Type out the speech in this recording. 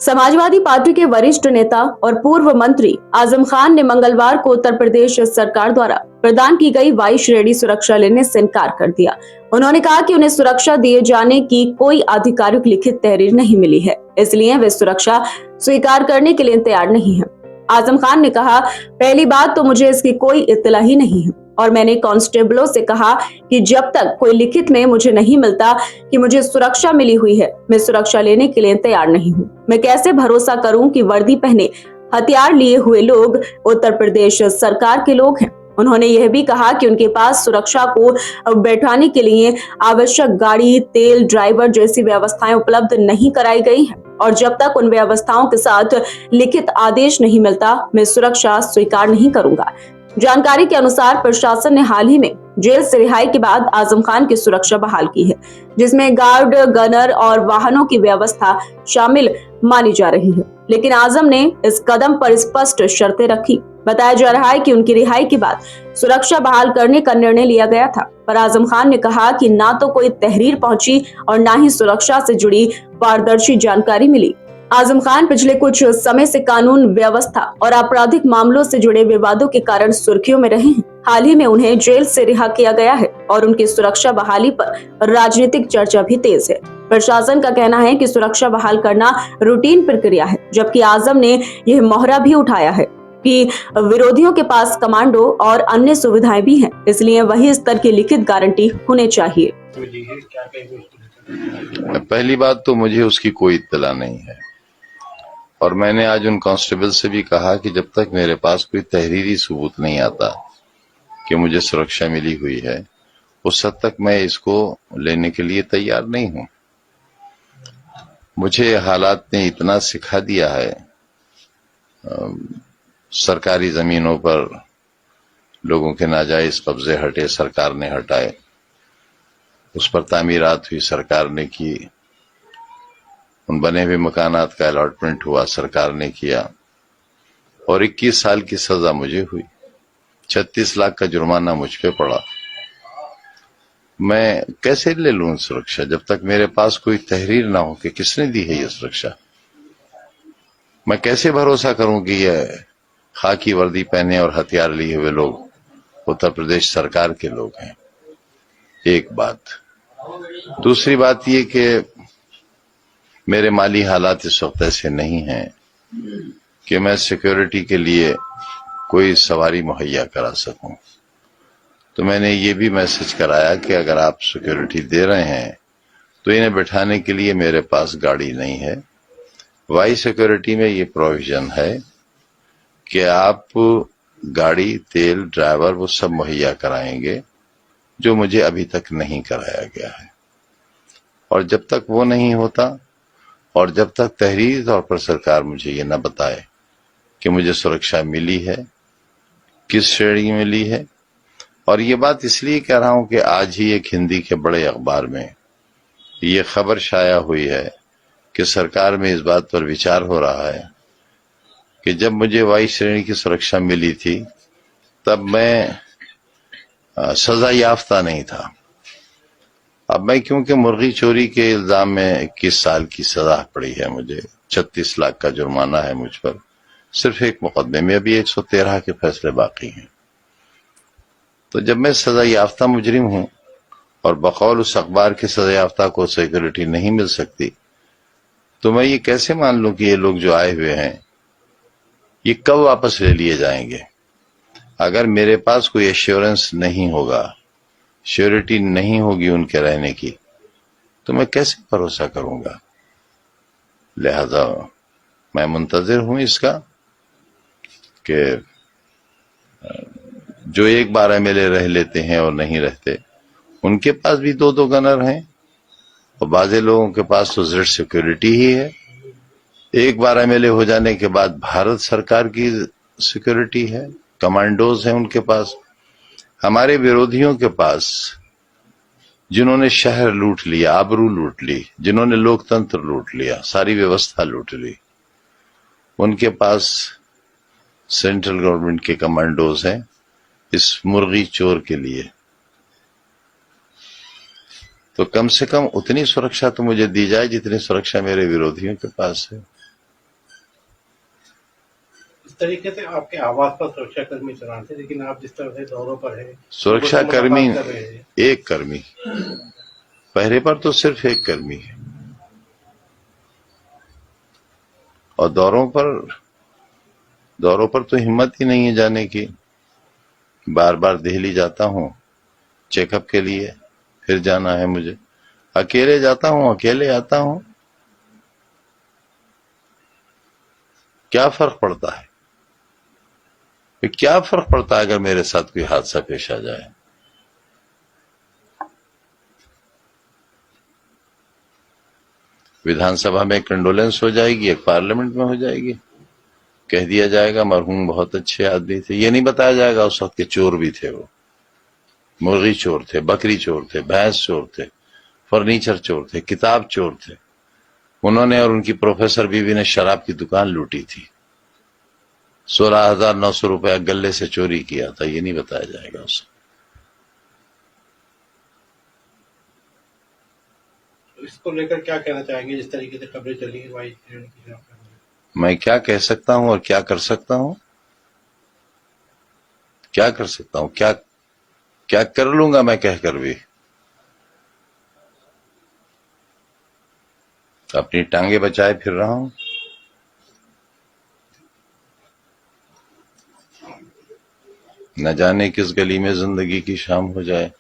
Samajwadi party के वरिष्ठ नेता और पूर्व मंत्री आजम खान ने मंगलवार को उत्तर प्रदेश सरकार द्वारा प्रदान की गई वायु श्रेणी सुरक्षा लेने से इनकार कर दिया। उन्होंने कहा कि उन्हें सुरक्षा दिए जाने की कोई आधिकारिक लिखित तहरीर नहीं मिली है, इसलिए वे सुरक्षा स्वीकार करने के लिए तैयार नहीं है। आजम खान ने कहा, पहली बात तो मुझे इसकी कोई इत्तला ही नहीं है और मैंने कांस्टेबलों से कहा कि जब तक कोई लिखित में मुझे नहीं मिलता कि मुझे सुरक्षा मिली हुई है, मैं सुरक्षा लेने के लिए तैयार नहीं हूँ। मैं कैसे भरोसा करूं कि वर्दी पहने हथियार लिए हुए लोग उत्तर प्रदेश सरकार के लोग हैं। उन्होंने यह भी कहा कि उनके पास सुरक्षा को बैठाने के लिए आवश्यक गाड़ी, तेल, ड्राइवर जैसी व्यवस्थाएं उपलब्ध नहीं कराई गई हैं और जब तक उन व्यवस्थाओं के साथ लिखित आदेश नहीं मिलता, मैं सुरक्षा स्वीकार नहीं करूंगा। जानकारी के अनुसार प्रशासन ने हाल ही में जेल से रिहाई के बाद आजम खान की सुरक्षा बहाल की है, जिसमें गार्ड, गनर और वाहनों की व्यवस्था शामिल मानी जा रही है। लेकिन आजम ने इस कदम पर स्पष्ट शर्तें रखी। बताया जा रहा है कि उनकी रिहाई के बाद सुरक्षा बहाल करने का निर्णय लिया गया था, पर आजम खान ने कहा कि ना तो कोई तहरीर पहुंची और ना ही सुरक्षा से जुड़ी पारदर्शी जानकारी मिली। आजम खान पिछले कुछ समय से कानून व्यवस्था और आपराधिक मामलों से जुड़े विवादों के कारण सुर्खियों में रहे हैं। हाल ही में उन्हें जेल से रिहा किया गया है और उनकी सुरक्षा बहाली पर राजनीतिक चर्चा भी तेज है। प्रशासन का कहना है कि सुरक्षा बहाल करना रूटीन प्रक्रिया है, जबकि आजम ने यह मोहरा भी उठाया है कि विरोधियों के पास कमांडो और अन्य सुविधाएं भी हैं, इसलिए वही स्तर की लिखित गारंटी होनी चाहिए। पहली बात तो मुझे उसकी कोई इत्तला नहीं है और मैंने आज उन कांस्टेबल से भी कहा कि जब तक मेरे पास कोई तहरीरी सबूत नहीं आता कि मुझे सुरक्षा मिली हुई है, उस हद तक मैं इसको लेने के लिए तैयार नहीं हूं। मुझे हालात ने इतना सिखा दिया है, सरकारी जमीनों पर लोगों के नाजायज कब्जे हटे, सरकार ने हटाए, उस पर तामीरात हुई, सरकार ने की, उन बने हुए मकानात का अलॉटमेंट हुआ, सरकार ने किया और 21 साल की सजा मुझे हुई, 36 लाख का जुर्माना मुझ पे पड़ा। मैं कैसे ले लूं सुरक्षा जब तक मेरे पास कोई तहरीर ना हो कि किसने दी है ये सुरक्षा। मैं कैसे भरोसा करूं कि ये खाकी वर्दी पहने और हथियार लिए हुए लोग उत्तर प्रदेश सरकार के लोग हैं। एक बात। दूसरी बात ये कि मेरे माली हालात इस वक्त ऐसे नहीं हैं कि मैं सिक्योरिटी के लिए कोई सवारी मुहैया करा सकूं। तो मैंने ये भी मैसेज कराया कि अगर आप सिक्योरिटी दे रहे हैं तो इन्हें बैठाने के लिए मेरे पास गाड़ी नहीं है। वाई सिक्योरिटी में ये प्रोविजन है कि आप गाड़ी, तेल, ड्राइवर वो सब मुहैया कराएंगे, जो मुझे अभी तक नहीं कराया गया है। और जब तक वो नहीं होता और जब तक तहरीरी तौर पर सरकार मुझे ये न बताए कि मुझे सुरक्षा मिली है, किस श्रेणी में मिली है, और ये बात इसलिए कह रहा हूं कि आज ही एक हिंदी के बड़े अखबार में ये खबर शाया हुई है कि सरकार में इस बात पर विचार हो रहा है कि जब मुझे वायु श्रेणी की सुरक्षा मिली थी तब मैं सजा याफ्ता नहीं था। अब मैं क्योंकि मुर्गी चोरी के इल्जाम में 21 साल की सजा पड़ी है, मुझे 36 लाख का जुर्माना है मुझ पर, सिर्फ एक मुकदमे में अभी 113 के फैसले बाकी हैं। तो जब मैं सजा याफ्ता मुजरिम हूं और बकौल उस अखबार के सजा याफ्ता को सिक्योरिटी नहीं मिल सकती, तो मैं ये कैसे मान लूं कि ये लोग जो आए हुए हैं ये कब वापस ले लिए जाएंगे। अगर मेरे पास कोई एश्योरेंस नहीं होगा, श्योरिटी नहीं होगी उनके रहने की, तो मैं कैसे भरोसा करूंगा। लिहाजा मैं मुंतजिर हूं इसका कि जो एक बार एमएलए रह लेते हैं और नहीं रहते, उनके पास भी 2-2 गनर हैं और बाजे लोगों के पास तो जेड सिक्योरिटी ही है। एक बार एमएलए हो जाने के बाद भारत सरकार की सिक्योरिटी है, कमांडोज हैं उनके पास। हमारे विरोधियों के पास, जिन्होंने शहर लूट लिया, आबरू लूट ली, जिन्होंने लोकतंत्र लूट लिया, सारी व्यवस्था लूट ली, उनके पास सेंट्रल गवर्नमेंट के कमांडोज हैं इस मुर्गी चोर के लिए। तो कम से कम उतनी सुरक्षा तो मुझे दी जाए जितनी सुरक्षा मेरे विरोधियों के पास है। तरीके से आपके आवास पर सुरक्षा कर्मी चलाए थे, लेकिन आप जिस तरह से दौरों पर है, सुरक्षा लोगों से कर्मी मुलाकात कर रहे हैं। एक कर्मी, पहरे पर तो सिर्फ एक कर्मी है, और दौरों पर तो हिम्मत ही नहीं है जाने की। बार बार दिल्ली जाता हूं चेकअप के लिए, फिर जाना है मुझे, अकेले जाता हूं, अकेले आता हूं। क्या फर्क पड़ता है? क्या फर्क पड़ता है अगर मेरे साथ कोई हादसा पेश आ जाए? विधानसभा में कंडोलेंस हो जाएगी, एक पार्लियामेंट में हो जाएगी, कह दिया जाएगा मरहूम बहुत अच्छे आदमी थे। ये नहीं बताया जाएगा उस वक्त के चोर भी थे, वो मुर्गी चोर थे, बकरी चोर थे, भैंस चोर थे, फर्नीचर चोर थे, किताब चोर थे। उन्होंने और उनकी प्रोफेसर बीवी ने शराब की दुकान लूटी थी, 16,900 रुपया गले से चोरी किया था, ये नहीं बताया जाएगा उसे। तो इसको लेकर क्या कहना चाहेंगे, जिस तरीके से खबरें चली है वाई श्रेणी के खिलाफ? मैं क्या कह सकता हूं और क्या कर सकता हूं? क्या कर सकता हूं? क्या कर लूंगा मैं कहकर भी? अपनी टांगे बचाए फिर रहा हूं। न जाने किस गली में जिंदगी की शाम हो जाए।